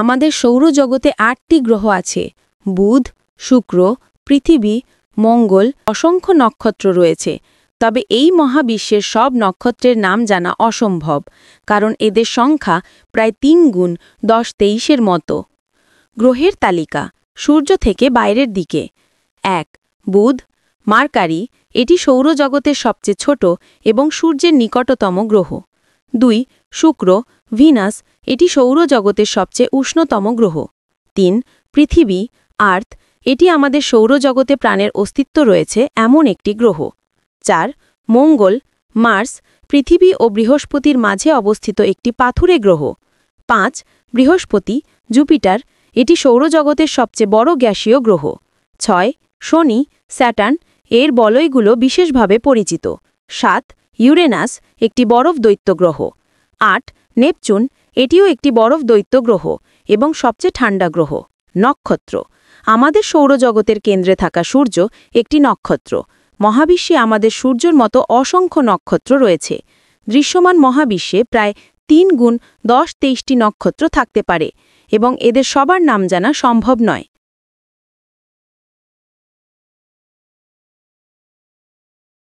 আমাদের সৌরজগতে ৮টি গ্রহ আছে। বুধ, শুক্র, পৃথিবী, মঙ্গল, অসংখ্য নক্ষত্র রয়েছে। তবে এই মহাবিশ্বের সব নক্ষত্রের নাম জানা অসম্ভব, কারণ এদের সংখ্যা প্রায় ৩ গুণ ১০-২৩-এর মতো। গ্রহের তালিকা সূর্য থেকে বাইরের দিকে। ১. বুধ, মার্কারি, এটি সৌরজগতের সবচেয়ে ছোট এবং সূর্যের নিকটতম গ্রহ। ২. শুক্র, ভিনাস, এটি সৌরজগতের সবচেয়ে উষ্ণতম গ্রহ। ৩. পৃথিবী, আর্থ, এটি আমাদের সৌরজগতে প্রাণের অস্তিত্ব রয়েছে এমন একটি গ্রহ। ৪. মঙ্গল, মার্স, পৃথিবী ও বৃহস্পতির মাঝে অবস্থিত একটি পাথুরে গ্রহ। ৫. বৃহস্পতি, জুপিটার, এটি সৌরজগতের সবচেয়ে বড় গ্যাসীয় গ্রহ। ৬. শনি, স্যাটার্ন, এর বলয়গুলো বিশেষভাবে পরিচিত। ৭. ইউরেনাস, একটি বরফ দৈত্য গ্রহ। ৮. নেপচুন, এটিও একটি বরফ দৈত্য গ্রহ এবং সবচেয়ে ঠান্ডা গ্রহ। নক্ষত্র আমাদের সৌরজগতের কেন্দ্রে থাকা সূর্য একটি নক্ষত্র। মহাবিশ্বে আমাদের সূর্যের মতো অসংখ্য নক্ষত্র রয়েছে। দৃশ্যমান মহাবিশ্বে প্রায় ৩ গুণ ১০-২৩টি নক্ষত্র থাকতে পারে এবং এদের সবার নাম জানা সম্ভব নয়।